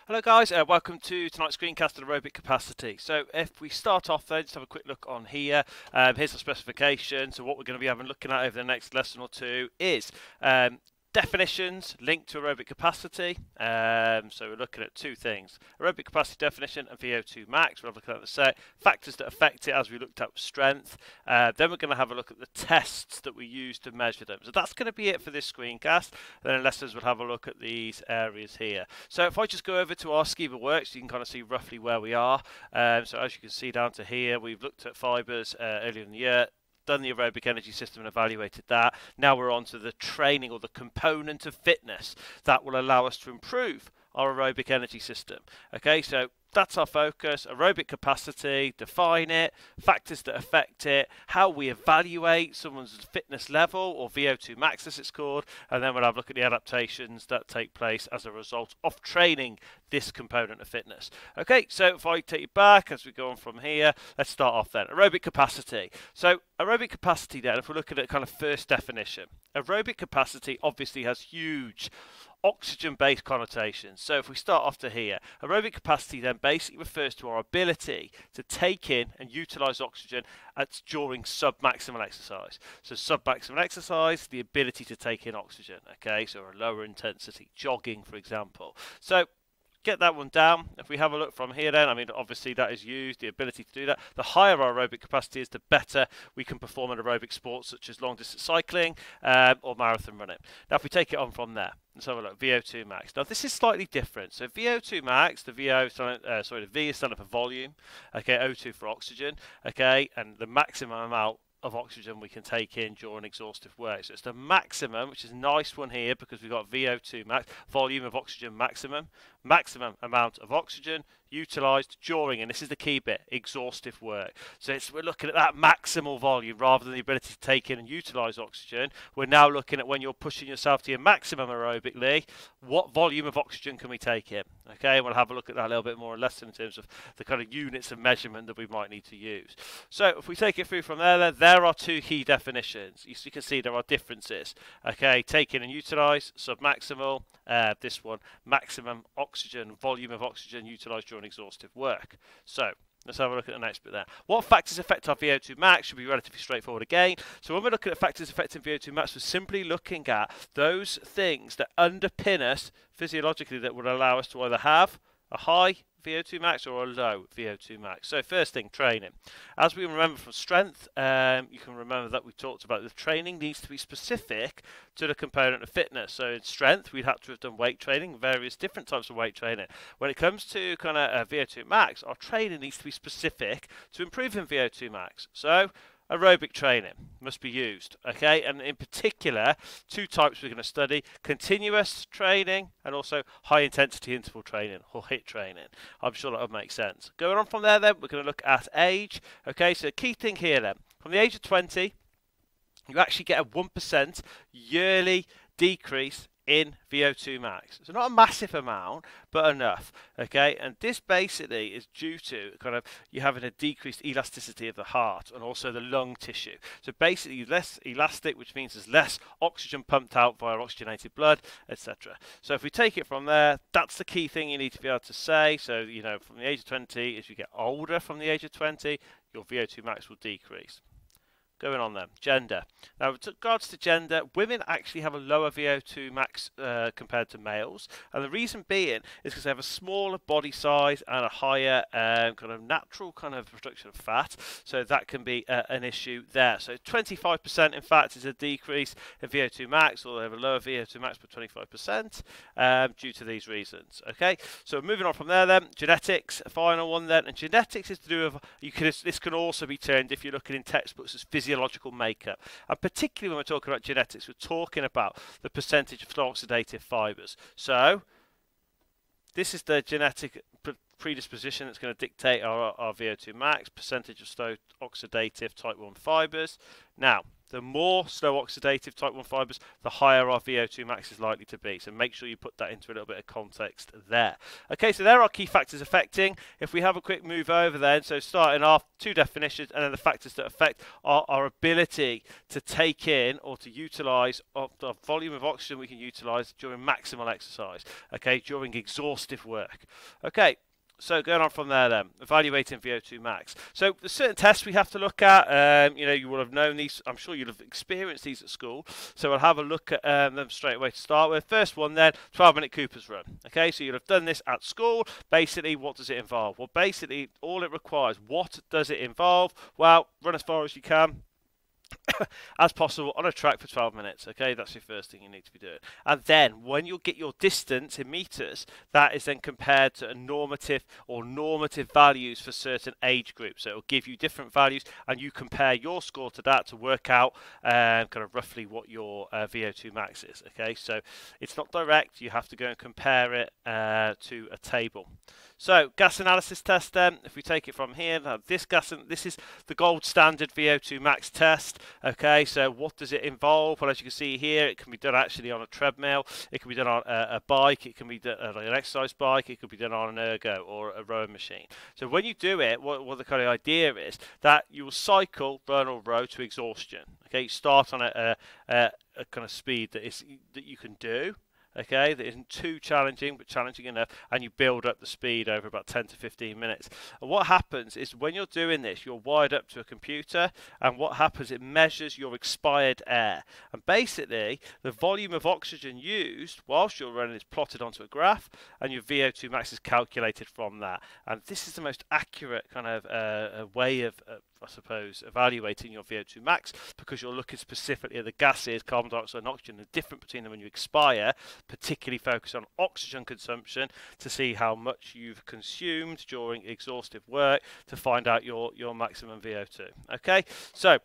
Hello guys, welcome to tonight's screencast on aerobic capacity. So if we start off there, just have a quick look on here. Here's the specification. So what we're going to be looking at over the next lesson or two is definitions linked to aerobic capacity. So we're looking at two things: aerobic capacity definition and VO2 max. We're looking at the factors that affect it, as we looked at with strength. Then we're going to have a look at the tests that we use to measure them. So that's going to be it for this screencast. Then in lessons we'll have a look at these areas here. So if I just go over to our scheme of work, so you can kind of see roughly where we are. So as you can see down to here, we've looked at fibres earlier in the year, done the aerobic energy system and evaluated that. Now we're on to the training, or the component of fitness that will allow us to improve our aerobic energy system. Okay, so that's our focus: aerobic capacity, define it, factors that affect it, how we evaluate someone's fitness level, or VO2 max as it's called, and then we'll have a look at the adaptations that take place as a result of training this component of fitness. Okay, so if I take you back as we go on from here, let's start off then. Aerobic capacity. So aerobic capacity then, if we're looking at kind of first definition, aerobic capacity obviously has huge oxygen-based connotations. So if we start off to here, aerobic capacity then basically refers to our ability to take in and utilize oxygen during sub-maximal exercise. So sub-maximal exercise, the ability to take in oxygen. Okay, so a lower intensity, jogging for example. So get that one down. If we have a look from here then, I mean obviously that is used, the ability to do that. The higher our aerobic capacity is, the better we can perform in aerobic sports such as long distance cycling or marathon running. Now if we take it on from there, let's have a look. VO2 max. Now this is slightly different. So VO2 max, the V is standing for volume, okay, O2 for oxygen, okay, and the maximum amount of oxygen we can take in during exhaustive work. So it's the maximum, which is a nice one here because we've got VO2 max, volume of oxygen maximum amount of oxygen utilised during, and this is the key bit, exhaustive work. So we're looking at that maximal volume rather than the ability to take in and utilise oxygen. We're now looking at when you're pushing yourself to your maximum aerobically, what volume of oxygen can we take in? Okay, and we'll have a look at that a little bit more in lesson in terms of the kind of units of measurement that we might need to use. So if we take it through from there are two key definitions. You can see there are differences. Okay, take in and utilise, submaximal. This one, maximum oxygen, volume of oxygen utilised during exhaustive work. So let's have a look at the next bit there. What factors affect our VO2 max should be relatively straightforward again. So when we're looking at factors affecting VO2 max, we're simply looking at those things that underpin us physiologically that would allow us to either have a high VO2 max or a low VO2 max. So first thing, training. As we remember from strength, you can remember that we talked about the training needs to be specific to the component of fitness. So in strength, we'd have to have done weight training, various different types of weight training. When it comes to kind of VO2 max, our training needs to be specific to improving VO2 max. So aerobic training must be used, okay, and in particular two types we're going to study: continuous training and also high intensity interval training, or HIIT training. I'm sure that would make sense. Going on from there then, we're going to look at age. Okay, so key thing here then, from the age of 20 you actually get a 1% yearly decrease in VO2 max. So not a massive amount, but enough. Okay, and this basically is due to kind of you having a decreased elasticity of the heart and also the lung tissue. So basically less elastic, which means there's less oxygen pumped out via oxygenated blood, etc. So if we take it from there, that's the key thing you need to be able to say. So you know, from the age of 20, as you get older from the age of 20, your VO2 max will decrease. Going on then, gender. Now, with regards to gender, women actually have a lower VO2 max compared to males, and the reason being is because they have a smaller body size and a higher kind of natural kind of production of fat, so that can be an issue there. So 25% in fact is a decrease in VO2 max, or they have a lower VO2 max by 25% due to these reasons. Okay, so moving on from there then, genetics, final one then, and genetics is to do with, this can also be termed, if you're looking in textbooks, as physiological makeup, and particularly when we're talking about genetics, we're talking about the percentage of slow oxidative fibres. So this is the genetic predisposition that's going to dictate our VO2 max, percentage of slow oxidative type 1 fibres. Now, the more slow oxidative type 1 fibres, the higher our VO2 max is likely to be. So make sure you put that into a little bit of context there. Okay, so there are key factors affecting. If we have a quick move over then, so starting off, 2 definitions, and then the factors that affect our ability to take in or to utilise the volume of oxygen we can utilise during maximal exercise, okay, during exhaustive work. Okay. So going on from there then, evaluating VO2 max. So there's certain tests we have to look at. You know, you will have known these, I'm sure you'll have experienced these at school. So we'll have a look at them straight away to start with. First one then, 12-minute Cooper's run. Okay, so you'll have done this at school. Basically, what does it involve? Well, basically, all it requires, what does it involve? Well, run as far as you can as possible on a track for 12 minutes. Okay, that's your first thing you need to be doing. And then when you get your distance in meters, that is then compared to a normative values for certain age groups. So it will give you different values, and you compare your score to that to work out kind of roughly what your VO2 max is. Okay, so it's not direct. You have to go and compare it to a table. So gas analysis test then, if we take it from here, now this is the gold standard VO2 max test. Okay, so what does it involve? Well, as you can see here, it can be done actually on a treadmill, it can be done on a bike, it can be done on an exercise bike, it could be done on an ergo or a rowing machine. So when you do it, what the kind of idea is that you will cycle, run or row to exhaustion. Okay, you start on a kind of speed that you can do. Okay, that isn't too challenging, but challenging enough, and you build up the speed over about 10 to 15 minutes. And what happens is when you're doing this, you're wired up to a computer, and what happens, it measures your expired air. And basically, the volume of oxygen used whilst you're running is plotted onto a graph, and your VO2 max is calculated from that. And this is the most accurate kind of way of I suppose, evaluating your VO2 max, because you're looking specifically at the gases, carbon dioxide and oxygen, the difference between them when you expire, particularly focus on oxygen consumption to see how much you've consumed during exhaustive work to find out your maximum VO2. Okay, so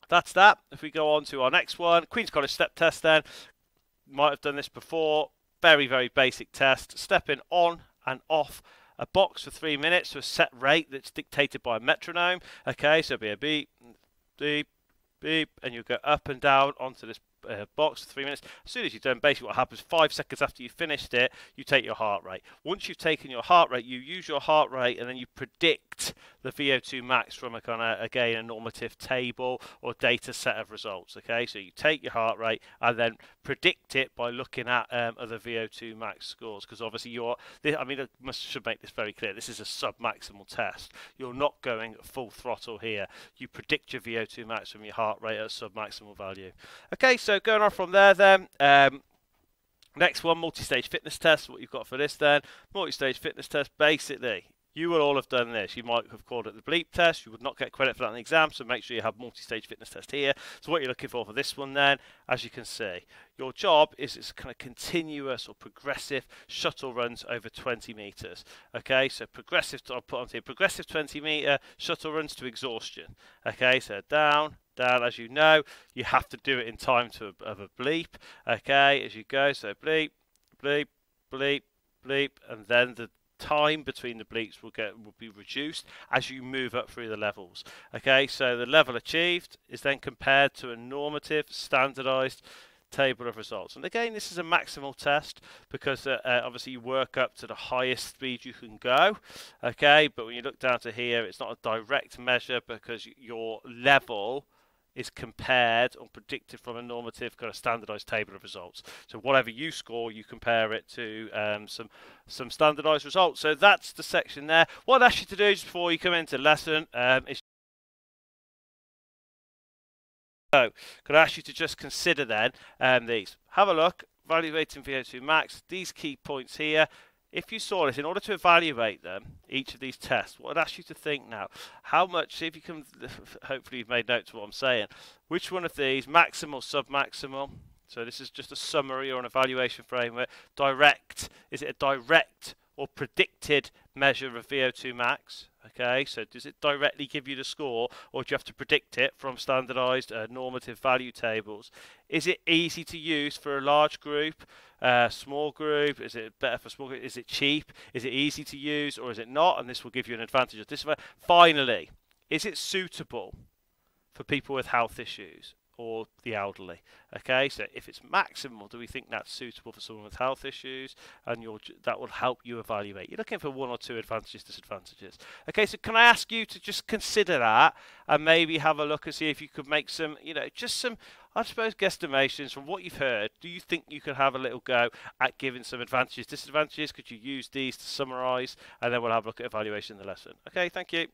that's that. If we go on to our next one, Queen's College step test then, might have done this before, very, very basic test, stepping on and off a box for 3 minutes to a set rate that's dictated by a metronome. Okay, so it'll be a beep, beep, beep, and you'll go up and down onto this box for 3 minutes. As soon as you've done, basically what happens, 5 seconds after you finished it, you take your heart rate. Once you've taken your heart rate, you use your heart rate and then you predict the VO2 max from a kind of, again, a normative table or data set of results. Okay, so you take your heart rate and then predict it by looking at other VO2 max scores, because obviously I should make this very clear, this is a sub-maximal test. You're not going full throttle here. You predict your VO2 max from your heart rate at a sub-maximal value. Okay, so going on from there then, next one, multi-stage fitness test. What you've got for this then, multi-stage fitness test, basically, you will all have done this. You might have called it the bleep test. You would not get credit for that in the exam, so make sure you have multi-stage fitness test here. So what you're looking for this one then, as you can see, your job is it's kind of continuous or progressive shuttle runs over 20 meters. Okay, so progressive, I'll put on here, progressive 20 meter shuttle runs to exhaustion. Okay, so down, as you know, you have to do it in time of a bleep. Okay, as you go, so bleep, bleep, bleep, bleep, and then the time between the bleeps will be reduced as you move up through the levels. Okay, so the level achieved is then compared to a normative standardized table of results. And again, this is a maximal test because obviously you work up to the highest speed you can go. Okay, but when you look down to here, it's not a direct measure because your level is compared or predicted from a normative kind of standardized table of results. So whatever you score, you compare it to some standardized results. So that's the section there. What I'd ask you to do just before you come into the lesson is could I ask you to just consider then these. Have a look, evaluating VO2 max, these key points here. If you saw this, in order to evaluate them, each of these tests, what I'd ask you to think now, how much, see if you can, hopefully you've made notes of what I'm saying, which one of these, maximal, sub-maximal, so this is just a summary or an evaluation framework, direct, is it a direct or predicted measure of VO2 max? Okay, so does it directly give you the score, or do you have to predict it from standardized normative value tables? Is it easy to use for a large group? small group? Is it better for small group? Is it cheap? Is it easy to use, or is it not? And this will give you an advantage or disadvantage. Finally, is it suitable for people with health issues or the elderly? Okay, so if it's maximal, do we think that's suitable for someone with health issues? And that will help you evaluate. You're looking for 1 or 2 advantages, disadvantages. Okay, so can I ask you to just consider that and maybe have a look and see if you could make some, just some, I suppose, guesstimations from what you've heard. Do you think you could have a little go at giving some advantages, disadvantages? Could you use these to summarise? And then we'll have a look at evaluation in the lesson. Okay, thank you.